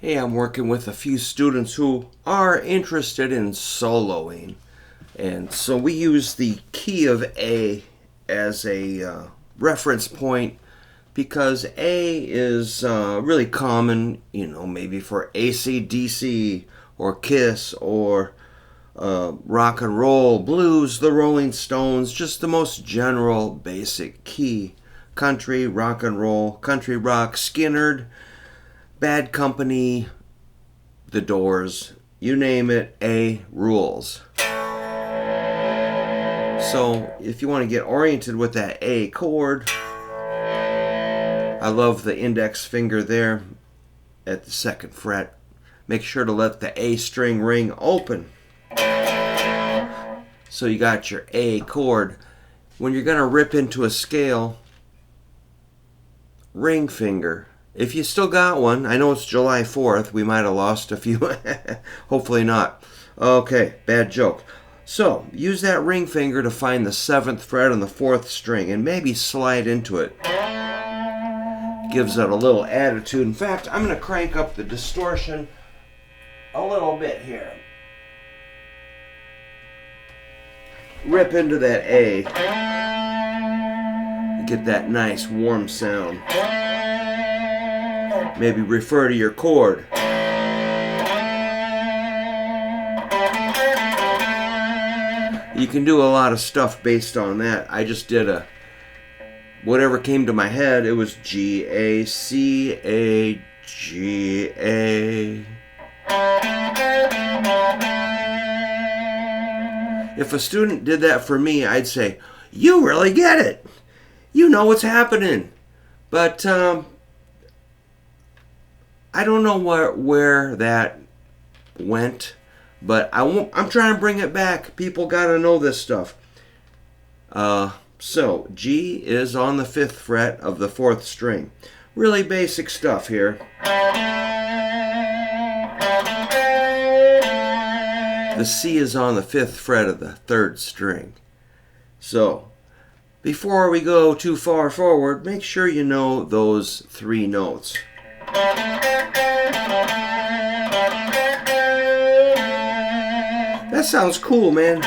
Hey, I'm working with a few students who are interested in soloing. And so we use the key of A as a reference point because A is really common, maybe for AC/DC or Kiss or rock and roll, blues, the Rolling Stones, just the most general basic key. Country, rock and roll, country rock, Skinnerd, Bad Company, The Doors, you name it, A rules. So if you want to get oriented with that A chord, I love the index finger there at the 2nd fret. Make sure to let the A string ring open. So you got your A chord. When you're going to rip into a scale, ring finger. If you still got one, I know it's July 4th. We might have lost a few. Hopefully not. Okay, bad joke. So, use that ring finger to find the 7th fret on the 4th string and maybe slide into it. Gives it a little attitude. In fact, I'm going to crank up the distortion a little bit here. Rip into that A. Get that nice warm sound. Maybe refer to your chord. You can do a lot of stuff based on that. I just did whatever came to my head. It was G, A, C, A, G, A. If a student did that for me, I'd say, you really get it. You know what's happening. But I don't know where that went, but I'm trying to bring it back. People got to know this stuff. So G is on the 5th fret of the 4th string. Really basic stuff here. The C is on the 5th fret of the 3rd string. So before we go too far forward, make sure you know those 3 notes. That sounds cool, man.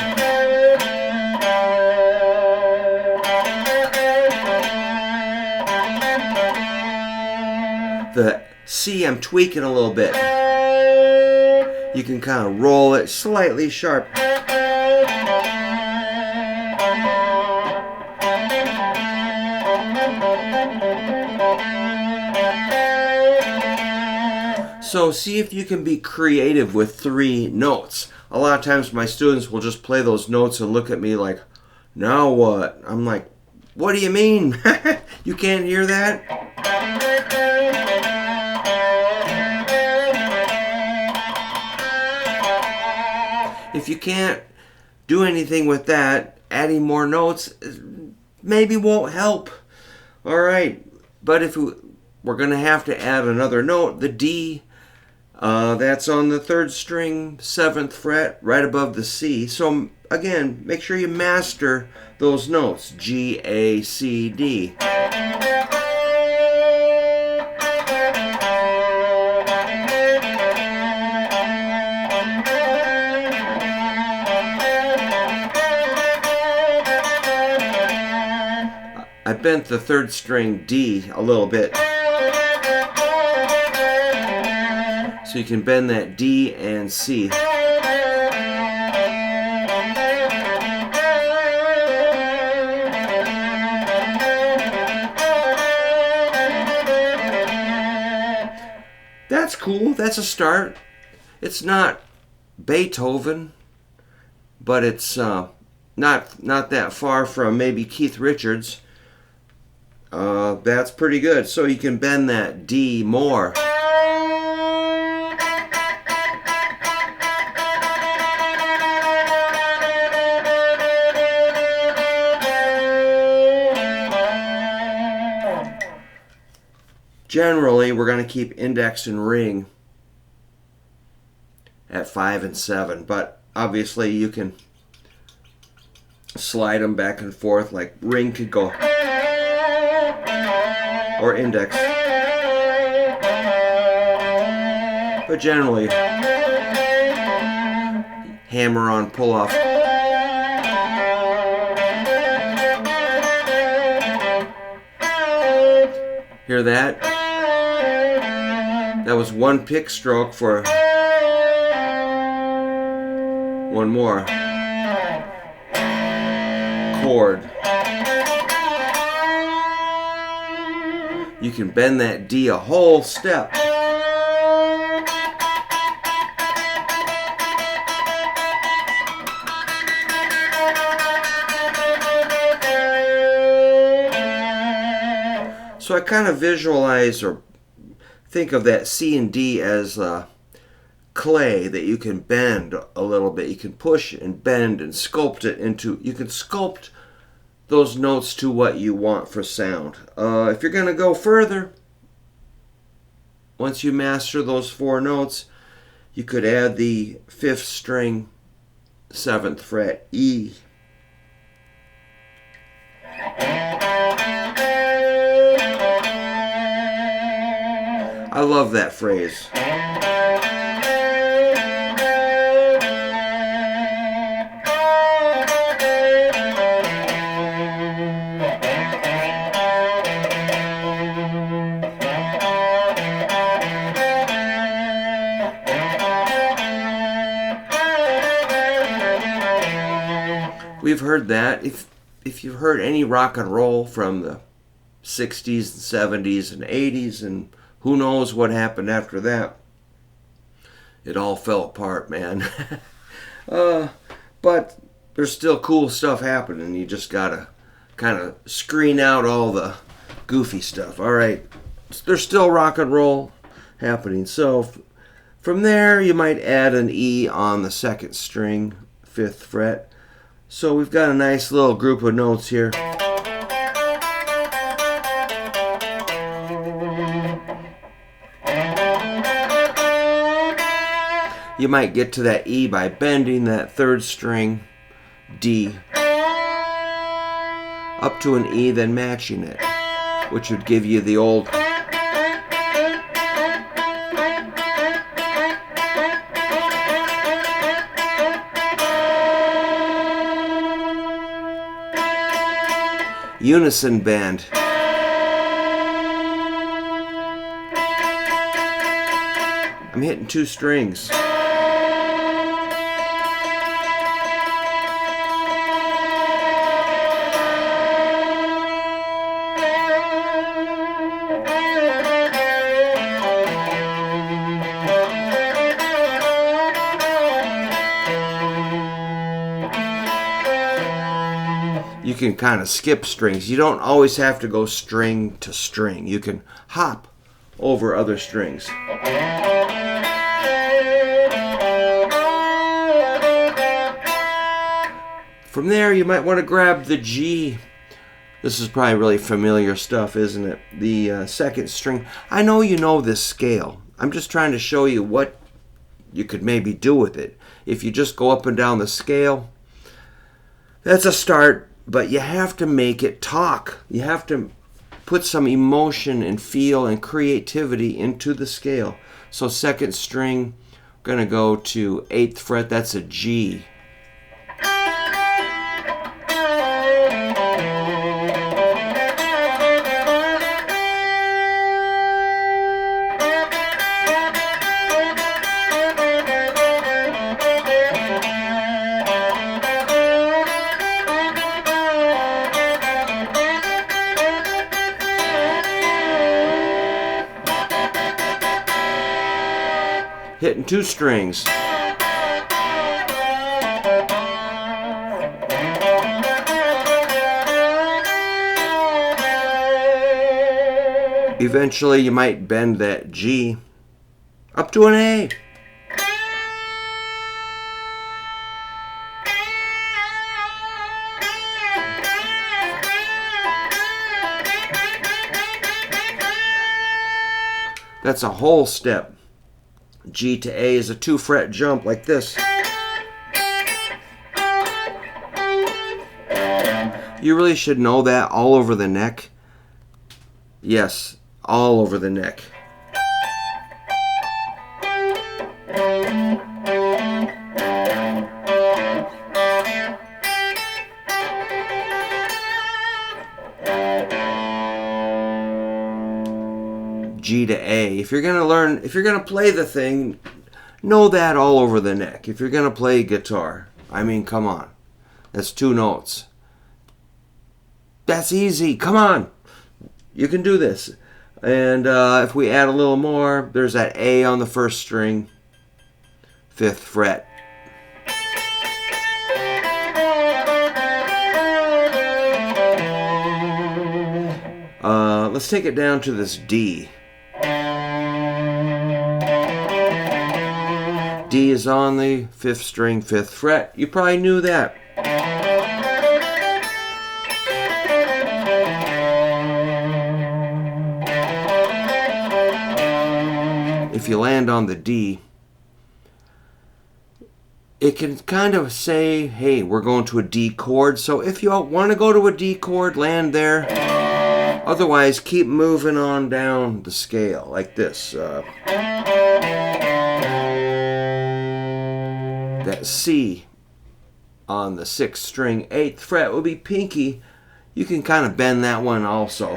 The C I'm tweaking a little bit. You can kind of roll it slightly sharp. So see if you can be creative with 3 notes. A lot of times my students will just play those notes and look at me like, now what? I'm like, what do you mean? You can't hear that? If you can't do anything with that, adding more notes maybe won't help. All right, but if we're going to have to add another note, the D, that's on the 3rd string, 7th fret, right above the C. So again, make sure you master those notes, G, A, C, D. I bent the 3rd string D a little bit. So you can bend that D and C. That's cool. That's a start. It's not Beethoven, but it's not that far from maybe Keith Richards. That's pretty good. So you can bend that D more. Generally, we're going to keep index and ring at 5 and 7, but obviously you can slide them back and forth, like ring could go, or index. but generally hammer on pull off. Hear that? That was one pick stroke for one more chord. You can bend that D a whole step. So I kind of visualize or think of that C and D as clay that you can bend a little bit. You can push and bend and sculpt it into, you can sculpt those notes to what you want for sound. If you're going to go further, once you master those 4 notes, you could add the 5th string, 7th fret E. I love that phrase. We've heard that. If you've heard any rock and roll from the 60s and 70s and 80s, and who knows what happened after that, it all fell apart, man. But there's still cool stuff happening. You just gotta kind of screen out all the goofy stuff. All right, there's still rock and roll happening. So from there, you might add an E on the 2nd string, 5th fret. So we've got a nice little group of notes here. You might get to that E by bending that 3rd string, D, up to an E, then matching it, which would give you the old unison bend. I'm hitting 2 strings. You can kind of skip strings. You don't always have to go string to string. You can hop over other strings. From there, you might want to grab the G. This is probably really familiar stuff, isn't it? The 2nd string. I know you know this scale. I'm just trying to show you what you could maybe do with it. If you just go up and down the scale, that's a start, but you have to make it talk. You have to put some emotion and feel and creativity into the scale. So 2nd string, we're going to go to 8th fret. That's a G. Hitting 2 strings. Eventually you might bend that G up to an A. That's a whole step. G to A is a 2 fret jump like this. You really should know that all over the neck. Yes, all over the neck. G to A. If you're gonna play the thing, know that all over the neck. If you're gonna play guitar, I mean, come on, that's 2 notes. That's easy. Come on, you can do this. And if we add a little more, there's that A on the 1st string, 5th fret. Let's take it down to this D. D is on the 5th string, 5th fret. You probably knew that. If you land on the D, it can kind of say, hey, we're going to a D chord. So if you want to go to a D chord, land there. Otherwise, keep moving on down the scale like this. That C on the 6th string, 8th fret will be pinky. You can kind of bend that one also.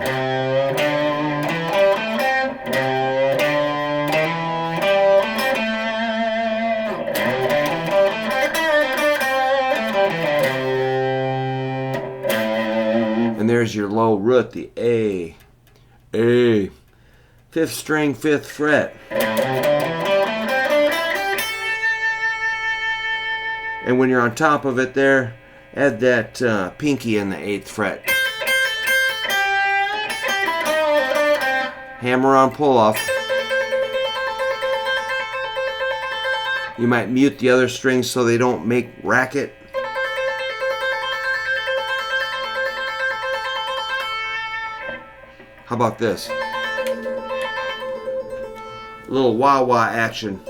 And there's your low root, the A. 5th string, 5th fret. And when you're on top of it there, add that pinky in the 8th fret. Hammer on pull off. You might mute the other strings so they don't make racket. How about this? A little wah-wah action.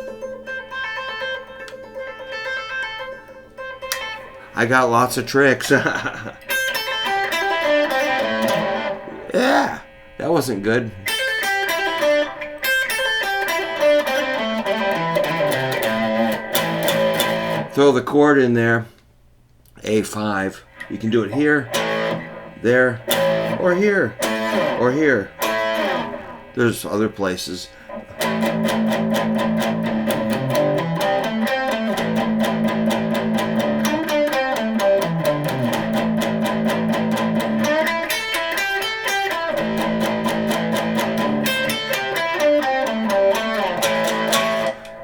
I got lots of tricks. Yeah, that wasn't good. Throw the chord in there, A5. You can do it here, there, or here, or here. There's other places.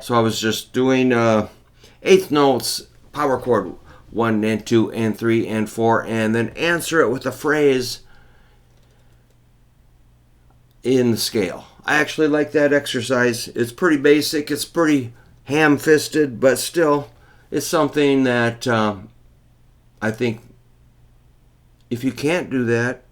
So I was just doing 8th notes, power chord 1 and 2 and 3 and 4, and then answer it with a phrase in the scale. I actually like that exercise. It's pretty basic, it's pretty ham-fisted, but still, it's something that I think if you can't do that,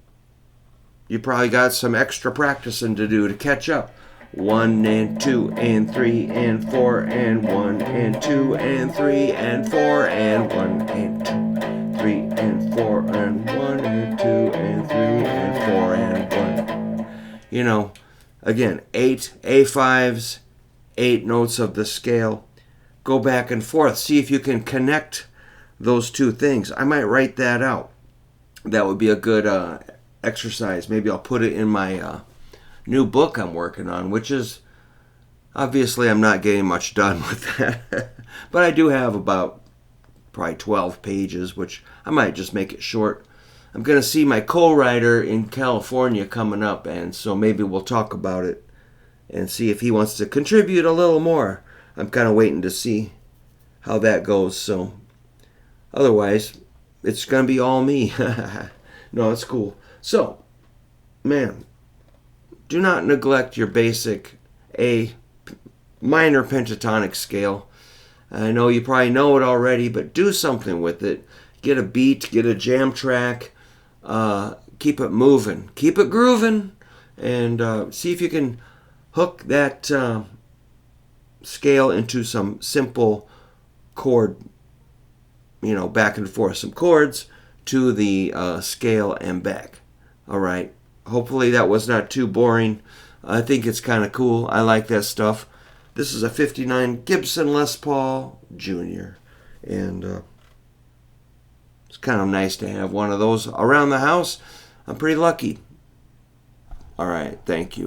you probably got some extra practicing to do to catch up. 1 and 2 and 3 and 4 and 1 and 2 and 3 and 4 and 1 and 2, 3 and 4 and 1 and 2 and 3 and 4 and 1. You know, again, 8 A5s, 8 notes of the scale. Go back and forth. See if you can connect those two things. I might write that out. That would be a good exercise. Maybe I'll put it in my new book I'm working on, which is, obviously I'm not getting much done with that. But I do have about probably 12 pages, which I might just make it short. I'm going to see my co-writer in California coming up, and so maybe we'll talk about it and see if he wants to contribute a little more. I'm kind of waiting to see how that goes. So otherwise, it's going to be all me. No, it's cool. So, man, do not neglect your basic A minor pentatonic scale. I know you probably know it already, but do something with it. Get a beat, get a jam track, keep it moving, keep it grooving, and see if you can hook that scale into some simple chord, you know, back and forth, some chords to the scale and back. All right. Hopefully that was not too boring. I think it's kind of cool. I like that stuff. This is a 59 Gibson Les Paul Jr. And it's kind of nice to have one of those around the house. I'm pretty lucky. All right. Thank you.